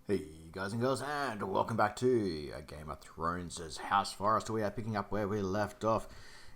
Hey guys and girls, and welcome back to A Game of Thrones' House Forrester. We are picking up where we left off.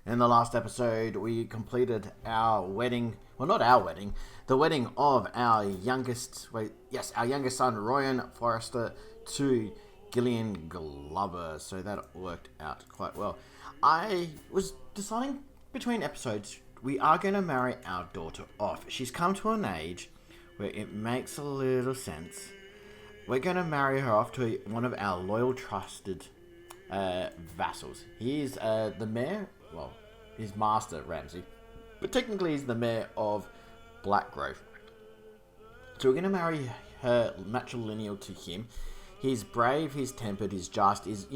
In the last episode, we completed our wedding. Well, not our wedding. The wedding of our youngest son, Ryan Forrester, to Gillian Glover. So that worked out quite well. I was deciding between episodes, we are going to marry our daughter off. She's come to an age where it makes a little sense. We're going to marry her off to one of our loyal, trusted vassals. He is the mayor, well, his master, Ramsay. But technically he's the mayor of Blackgrove. So we're going to marry her matrilineal to him. He's brave, he's tempered, he's just, he's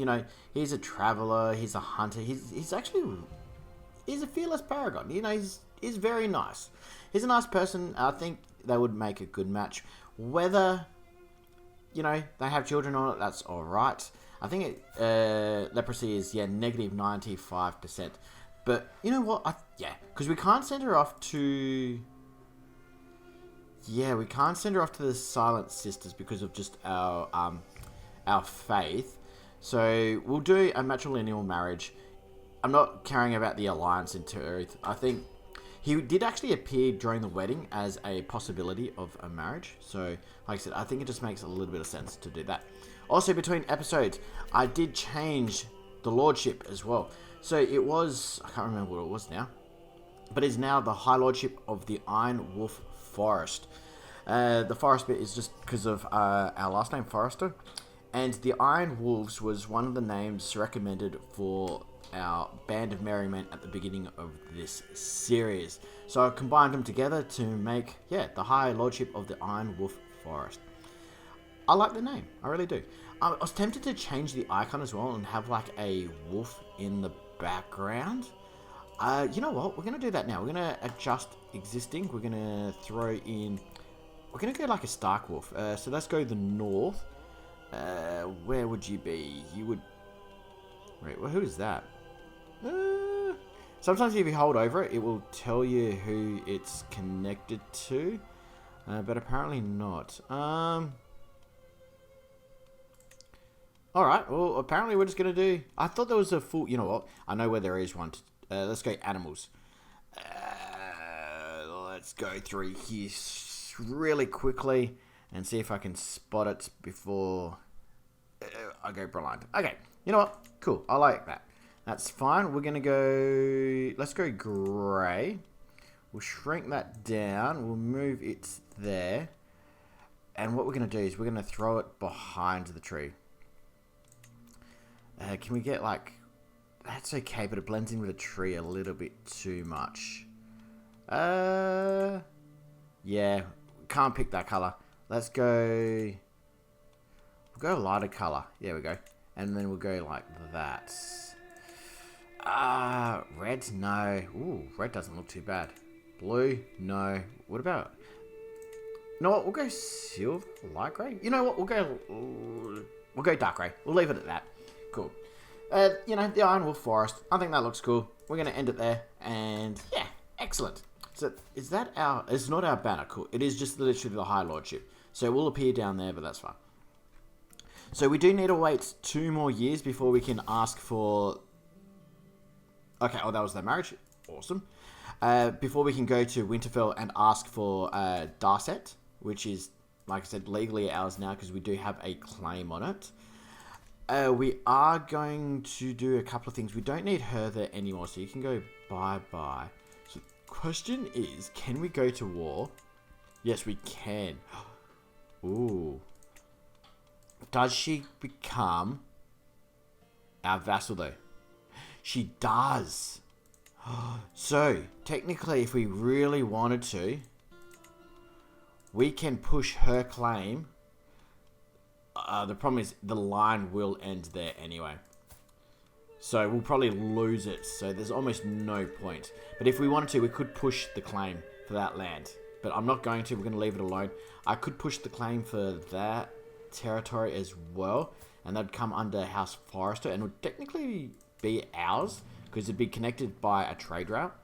a traveller, he's a hunter. He's a fearless paragon. He's very nice. He's a nice person. I think they would make a good match. Whether they have children on it, that's alright. I think leprosy is, negative 95%. But, you know what? Because we can't send her off to... Yeah, we can't send her off to the Silent Sisters because of just our faith. So, we'll do a matrilineal marriage. I'm not caring about the alliance in truth. I think he did actually appear during the wedding as a possibility of a marriage. So, like I said, I think it just makes a little bit of sense to do that. Also, between episodes, I did change the lordship as well. So, it was... I can't remember what it was now. But it's now the High Lordship of the Iron Wolf Forest. The forest bit is just because of our last name, Forrester. And the Iron Wolves was one of the names recommended for our band of merry men at the beginning of this series. So I combined them together to make, the High Lordship of the Iron Wolf Forest. I like the name, I really do. I was tempted to change the icon as well and have like a wolf in the background. You know what, we're going to do that now. We're going to adjust existing. We're going to throw in, we're going to go like a Stark wolf. So let's go the north. Where would you be? You would, wait, well, who is that? Sometimes if you hold over it, it will tell you who it's connected to, but apparently not. Alright, well, apparently we're just going to do... I thought there was a full... You know what? I know where there is one. Let's go animals. Let's go through here really quickly and see if I can spot it before I go blind. Okay, you know what? Cool, I like that. That's fine. We're going to go... Let's go grey. We'll shrink that down. We'll move it there. And what we're going to do is we're going to throw it behind the tree. Can we get like... That's okay, but it blends in with the tree a little bit too much. Yeah. Can't pick that colour. Let's go... We'll go a lighter colour. There we go. And then we'll go like that. Red? No. Ooh, red doesn't look too bad. Blue? No. What about... You know what? We'll go silver, light grey. You know what? We'll go dark grey. We'll leave it at that. Cool. The Iron Wolf Forest. I think that looks cool. We're going to end it there. And, yeah, excellent. So, is that our... It's not our banner. Cool. It is just literally the High Lordship. So, it will appear down there, but that's fine. So, we do need to wait 2 more years before we can ask for... Okay, that was their marriage. Awesome. Before we can go to Winterfell and ask for Darset, which is, like I said, legally ours now because we do have a claim on it. We are going to do a couple of things. We don't need her there anymore, so you can go bye-bye. So the question is, can we go to war? Yes, we can. Ooh. Does she become our vassal, though? She does. So, technically, if we really wanted to, we can push her claim. The problem is the line will end there anyway. So, we'll probably lose it. So, there's almost no point. But if we wanted to, we could push the claim for that land. But I'm not going to. We're going to leave it alone. I could push the claim for that territory as well. And that'd come under House Forrester. And would technically be ours, because it'd be connected by a trade route.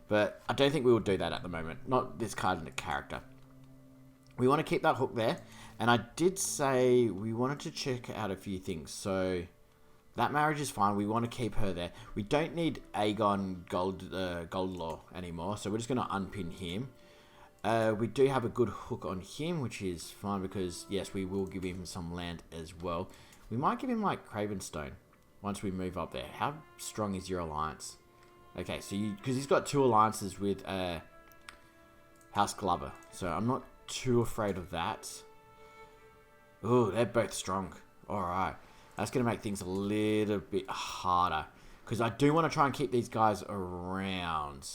But I don't think we would do that at the moment. Not this kind of character. We want to keep that hook there. And I did say we wanted to check out a few things. So that marriage is fine. We want to keep her there. We don't need Aegon Goldlaw anymore. So we're just going to unpin him. We do have a good hook on him, which is fine because, yes, we will give him some land as well. We might give him, like, Cravenstone once we move up there. How strong is your alliance? Okay, so because he's got 2 alliances with House Glover. So I'm not too afraid of that. Ooh, they're both strong. Alright. That's going to make things a little bit harder. Because I do want to try and keep these guys around.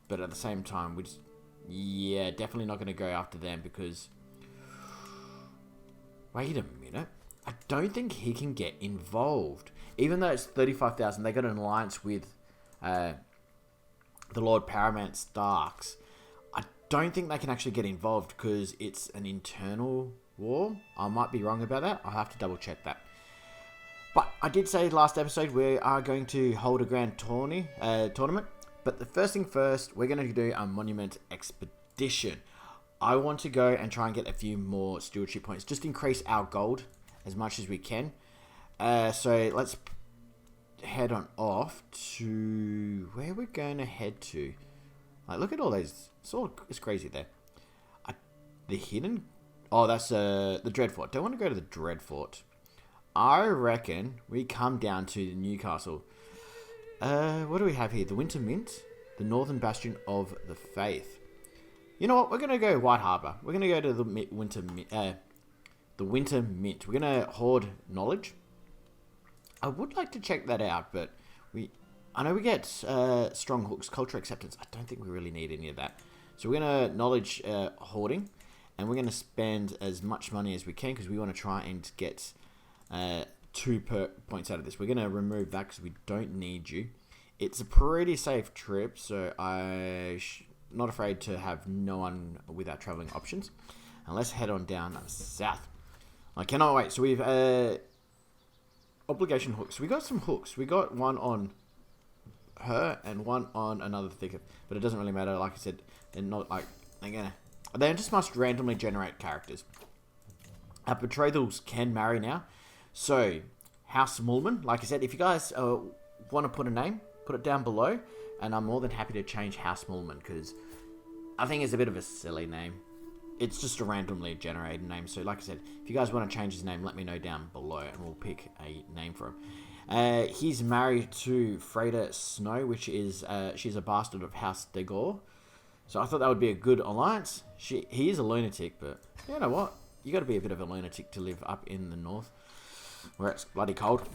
But at the same time, we just... Yeah, definitely not going to go after them because... Wait a minute. I don't think he can get involved. Even though it's 35,000, they got an alliance with the Lord Paramount Starks. I don't think they can actually get involved because it's an internal war. I might be wrong about that. I'll have to double check that. But I did say last episode we are going to hold a grand tournament. But the first thing first, we're going to do a monument expedition. I want to go and try and get a few more stewardship points. Just increase our gold as much as we can. So let's head on off to where we're going to head to. Like, look at all those. It's crazy there. The hidden... Oh, that's the Dreadfort. Don't want to go to the Dreadfort. I reckon we come down to Newcastle. What do we have here? The Winter Mint. The Northern Bastion of the Faith. You know what? We're going to go White Harbour. We're going to go to the Winter Mint. We're going to hoard knowledge. I would like to check that out, but I know we get strong hooks, culture acceptance. I don't think we really need any of that. So we're going to knowledge hoarding, and we're going to spend as much money as we can because we want to try and get 2 points out of this. We're going to remove that because we don't need you. It's a pretty safe trip, so I'm not afraid to have no one without traveling options. And let's head on down south. I cannot wait. So we've obligation hooks. We got some hooks. We got one on her and one on another thicket, but it doesn't really matter. Like I said, they're not like they just must randomly generate characters. Our betrothals can marry now. So House Mullman, like I said, if you guys want to put a name, put it down below, and I'm more than happy to change House Mullman because I think it's a bit of a silly name. It's just a randomly generated name. So like I said, if you guys want to change his name, let me know down below and we'll pick a name for him. He's married to Freda Snow, which is she's a bastard of House Degor. So I thought that would be a good alliance. He is a lunatic, but you know what? You got to be a bit of a lunatic to live up in the north where it's bloody cold.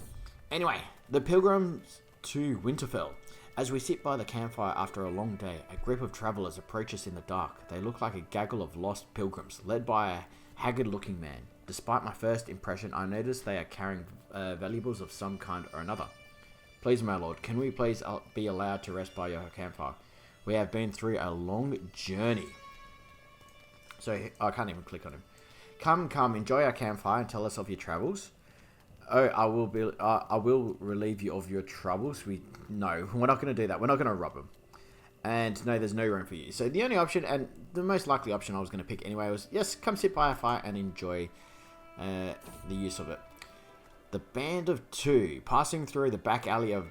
Anyway, the pilgrims to Winterfell. As we sit by the campfire after a long day, a group of travellers approach us in the dark. They look like a gaggle of lost pilgrims, led by a haggard-looking man. Despite my first impression, I notice they are carrying valuables of some kind or another. Please, my lord, can we please be allowed to rest by your campfire? We have been through a long journey. So, I can't even click on him. Come, enjoy our campfire and tell us of your travels. Oh, I will relieve you of your troubles. No, we're not going to do that. We're not going to rob them. And no, there's no room for you. So the only option, and the most likely option I was going to pick anyway, was, yes, come sit by a fire and enjoy the use of it. The Band of Two. Passing through the back alley of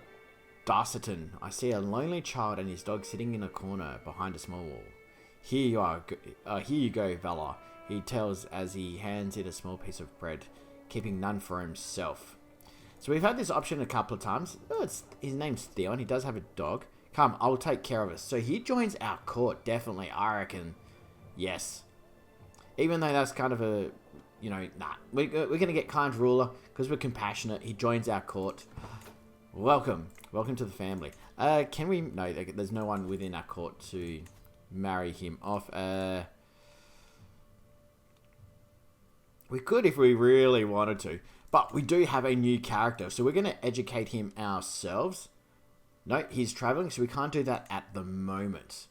Darcerton, I see a lonely child and his dog sitting in a corner behind a small wall. Here you go, Valar, he tells as he hands it a small piece of bread, keeping none for himself. So we've had this option a couple of times. Oh, his name's Theon. He does have a dog. Come, I'll take care of us. So he joins our court, definitely. I reckon, yes. Even though that's kind of a, nah. We're going to get kind ruler because we're compassionate. He joins our court. Welcome to the family. Can we? No, there's no one within our court to marry him off. We could if we really wanted to. But we do have a new character. So we're going to educate him ourselves. No, he's traveling. So we can't do that at the moment.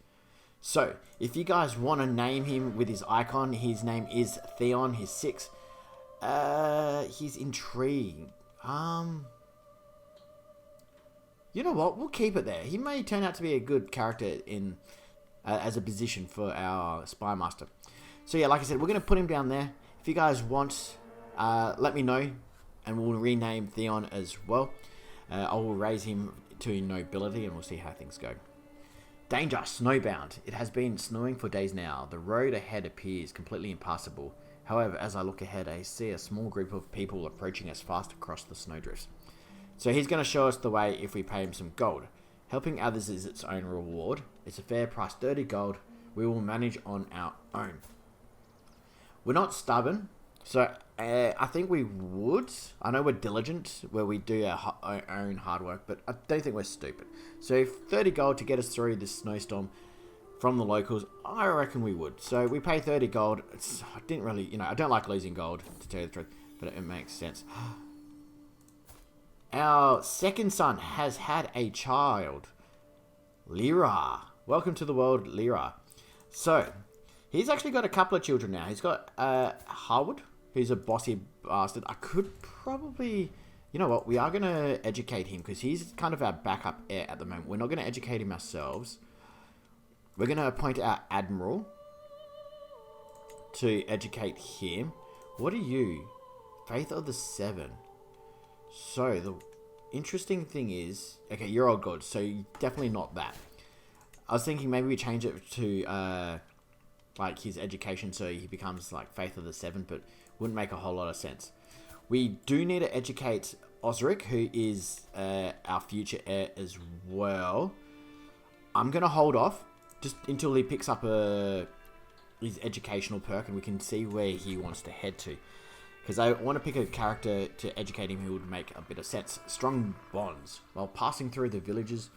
So if you guys want to name him with his icon. His name is Theon. He's 6. He's intriguing. You know what? We'll keep it there. He may turn out to be a good character in as a position for our spy master. So yeah, like I said, we're going to put him down there. If If you guys want, let me know, and we'll rename Theon as well. I will raise him to nobility, and we'll see how things go. Danger, snowbound. It has been snowing for days now. The road ahead appears completely impassable. However, as I look ahead, I see a small group of people approaching us fast across the snowdrifts. So he's going to show us the way if we pay him some gold. Helping others is its own reward. It's a fair price, 30 gold. We will manage on our own. We're not stubborn, so I think we would. I know we're diligent, where we do our own hard work, but I don't think we're stupid. So 30 gold to get us through this snowstorm from the locals, I reckon we would. So we pay 30 gold. I didn't really, I don't like losing gold, to tell you the truth, but it makes sense. Our second son has had a child. Lyra. Welcome to the world, Lyra. So, he's actually got a couple of children now. He's got Homeward, who's a bossy bastard. I could probably... You know what? We are going to educate him, because he's kind of our backup heir at the moment. We're not going to educate him ourselves. We're going to appoint our admiral to educate him. What are you? Faith of the Seven. So, the interesting thing is... Okay, you're old god, so you're definitely not that. I was thinking maybe we change it to, like, his education so he becomes, like, Faith of the Seven, but wouldn't make a whole lot of sense. We do need to educate Osric, who is our future heir as well. I'm going to hold off just until he picks up his educational perk and we can see where he wants to head to. Because I want to pick a character to educate him who would make a bit of sense. Strong bonds. While passing through the villages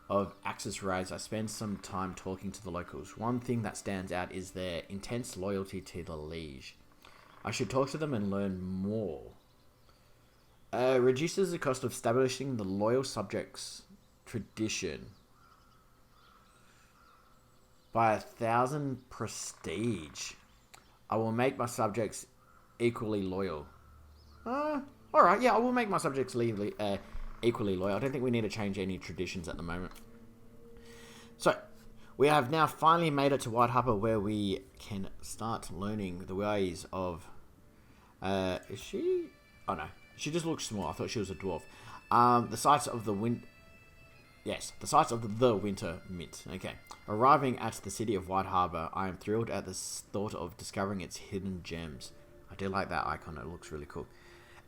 of Axis Rise, I spend some time talking to the locals. One thing that stands out is their intense loyalty to the liege. I should talk to them and learn more. Reduces the cost of establishing the loyal subjects tradition by 1,000 prestige. I will make my subjects equally loyal. Alright, yeah, I will make my subjects equally loyal. I don't think we need to change any traditions at the moment. So, we have now finally made it to White Harbour, where we can start learning the ways of... is she? Oh no, she just looks small. I thought she was a dwarf. The sights of the Yes, the sights of the Winter Mint. Okay. Arriving at the city of White Harbour, I am thrilled at the thought of discovering its hidden gems. I do like that icon. It looks really cool.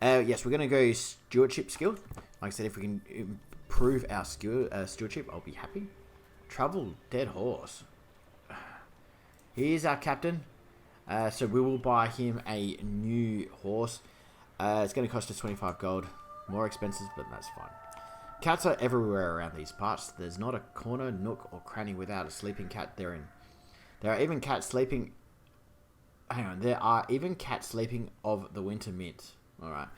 Yes, we're going to go stewardship skill. Like I said, if we can improve our stewardship, I'll be happy. Travel dead horse. Here's our captain. So we will buy him a new horse. It's going to cost us 25 gold. More expensive, but that's fine. Cats are everywhere around these parts. There's not a corner, nook, or cranny without a sleeping cat therein. There are even cats sleeping... Hang on. There are even cats sleeping of the Winter Mint. Alright.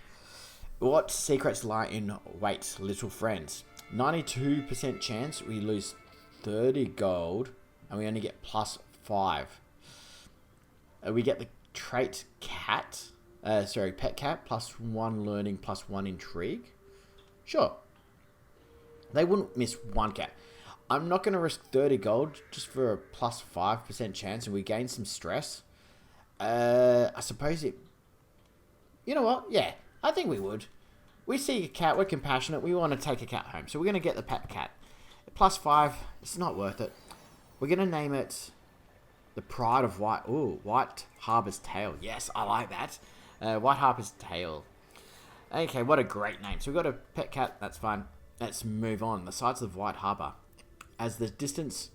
What secrets lie in wait, little friends? 92% chance we lose 30 gold, and we only get +5. We get the trait cat. Pet cat, +1 learning, +1 intrigue. Sure. They wouldn't miss one cat. I'm not going to risk 30 gold just for a +5% chance, and we gain some stress. I suppose it... You know what? Yeah, I think we would. We see a cat, we're compassionate, we want to take a cat home. So we're going to get the pet cat. +5, it's not worth it. We're going to name it the Pride of White... Ooh, White Harbour's Tale. Yes, I like that. White Harbour's Tale. Okay, what a great name. So we've got a pet cat, that's fine. Let's move on. The sights of White Harbour. As the distant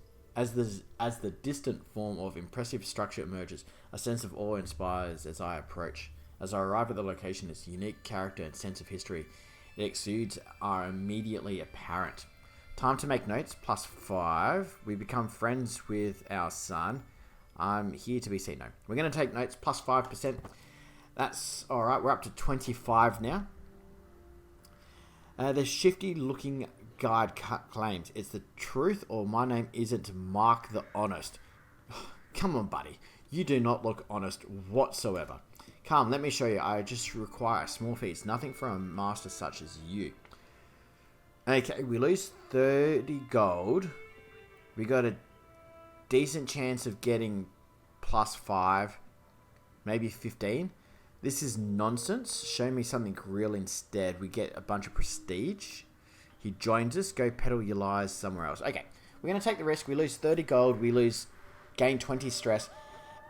form of impressive structure emerges, a sense of awe inspires as I approach. As I arrive at the location, its unique character and sense of history it exudes are immediately apparent. Time to make notes, +5. We become friends with our son. I'm here to be seen. No, we're going to take notes, +5%. That's alright, we're up to 25 now. The shifty-looking guide claims it's the truth, or my name isn't Mark the Honest. Come on, buddy. You do not look honest whatsoever. Come, let me show you. I just require small fees. Nothing from a master such as you. Okay, we lose 30 gold. We got a decent chance of getting +5. maybe 15. This is nonsense. Show me something real instead. We get a bunch of prestige. He joins us. Go peddle your lies somewhere else. Okay, we're going to take the risk. We lose 30 gold. We gain 20 stress.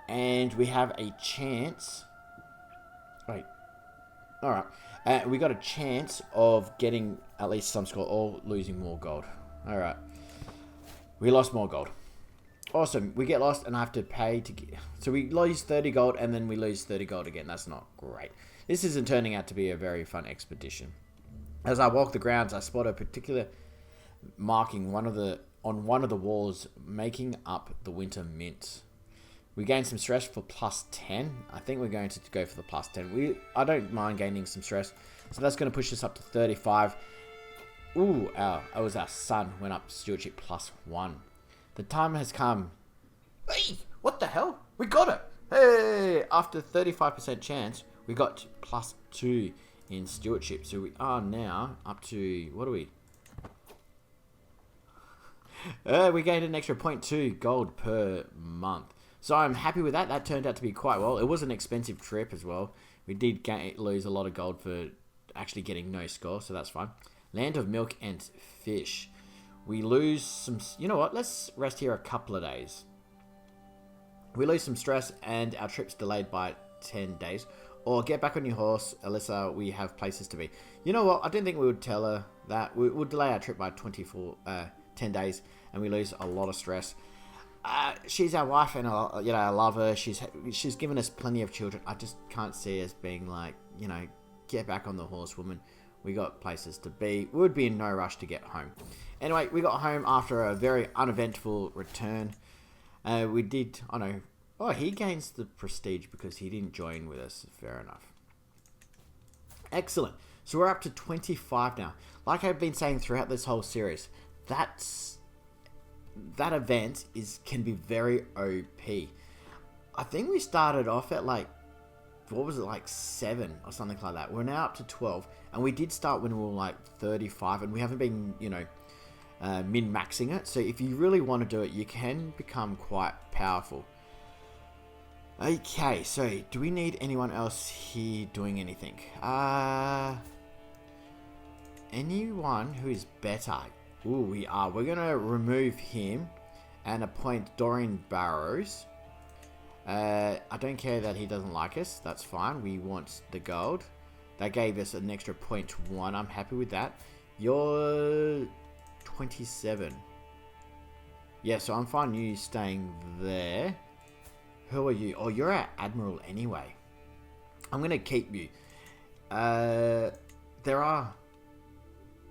And we have a chance. Wait. Alright. We got a chance of getting at least some score or losing more gold. Alright. We lost more gold. Awesome. We get lost and I have to pay to get... So we lose 30 gold and then we lose 30 gold again. That's not great. This isn't turning out to be a very fun expedition. As I walk the grounds, I spot a particular marking on one of the walls making up the winter mint. We gain some stress for plus 10. I think we're going to go for the plus 10. I don't mind gaining some stress. So that's going to push us up to 35. Ooh, it was our son went up stewardship plus 1. The time has come. Hey, what the hell? We got it. Hey, after 35% chance, we got plus 2 in stewardship. So we are now up to, what are we? We gained an extra 0.2 gold per month. So I'm happy with that. That turned out to be quite well. It was an expensive trip as well. We did lose a lot of gold for actually getting no score, so that's fine. Land of milk and fish. We lose some... You know what? Let's rest here a couple of days. We lose some stress and our trip's delayed by 10 days. Or get back on your horse, Alyssa. We have places to be. You know what? I didn't think we would tell her that. We would delay our trip by 10 days and we lose a lot of stress. She's our wife and I love her. She's given us plenty of children. I just can't see us being like, get back on the horse, woman. We got places to be. We would be in no rush to get home. Anyway, we got home after a very uneventful return. We did, oh, he gains the prestige because he didn't join with us. Fair enough. Excellent. So we're up to 25 now. Like I've been saying throughout this whole series, that event can be very OP. I think we started off at like 7 or something like that. We're now up to 12, and we did start when we were like 35, and we haven't been, min-maxing it. So if you really want to do it, you can become quite powerful. Okay, so do we need anyone else here doing anything? Anyone who is better? Ooh, we are. We're going to remove him and appoint Dorian Barrows. I don't care that he doesn't like us. That's fine. We want the gold. That gave us an extra 0.1. I'm happy with that. You're 27. Yeah, so I'm fine you staying there. Who are you? Oh, you're our admiral anyway. I'm going to keep you. There are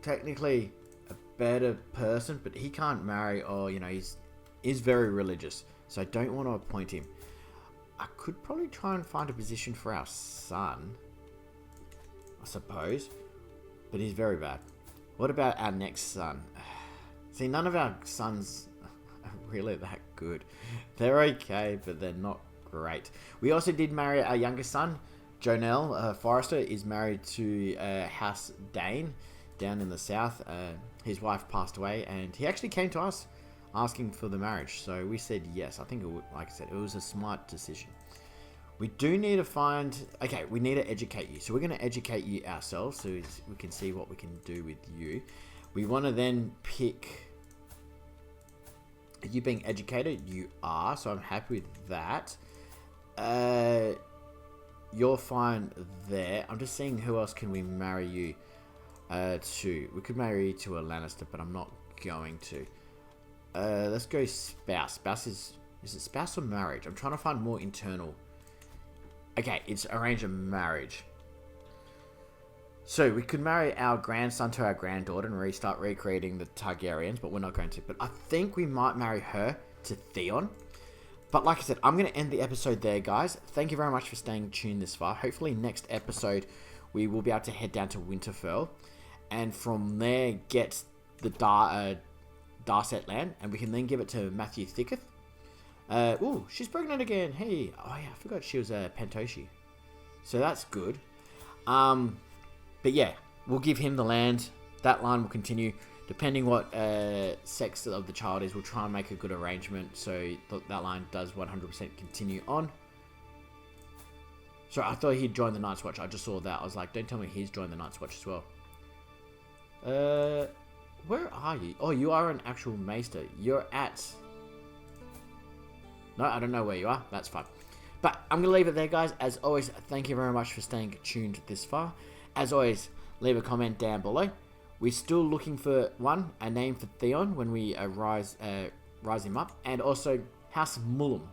technically a better person, but he can't marry, or he's very religious, so I don't want to appoint him. I could probably try and find a position for our son, I suppose, but he's very bad. What about our next son? See, none of our sons are really that good. They're okay, but they're not great. We also did marry our youngest son, Jonel. Forrester is married to House Dane down in the south. His wife passed away, and he actually came to us asking for the marriage, so we said yes. I think like I said, it was a smart decision. We do need to find... Okay, we need to educate you. So we're going to educate you ourselves so we can see what we can do with you. We want to then pick... Are you being educated? You are, so I'm happy with that. You're fine there. I'm just seeing who else can we marry you to. We could marry you to a Lannister, but I'm not going to. Let's go spouse. Spouse is it spouse or marriage? I'm trying to find more internal. Okay, it's arrange a marriage. So we could marry our grandson to our granddaughter and restart recreating the Targaryens, but we're not going to. But I think we might marry her to Theon. But like I said, I'm going to end the episode there, guys. Thank you very much for staying tuned this far. Hopefully next episode we will be able to head down to Winterfell, and from there get the Darset land, and we can then give it to Matthew Thicketh. Ooh, she's pregnant again. Hey, oh yeah, I forgot she was a Pantoshi. So that's good. But yeah, we'll give him the land. That line will continue. Depending what sex of the child is, we'll try and make a good arrangement so that line does 100% continue on. Sorry, I thought he'd joined the Night's Watch. I just saw that. I was like, don't tell me he's joined the Night's Watch as well. Where are you? Oh, you are an actual maester. You're at... No, I don't know where you are. That's fine. But I'm going to leave it there, guys. As always, thank you very much for staying tuned this far. As always, leave a comment down below. We're still looking for a name for Theon when we rise him up. And also, House Mullum.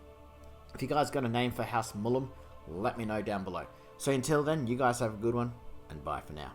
If you guys got a name for House Mullum, let me know down below. So until then, you guys have a good one, and bye for now.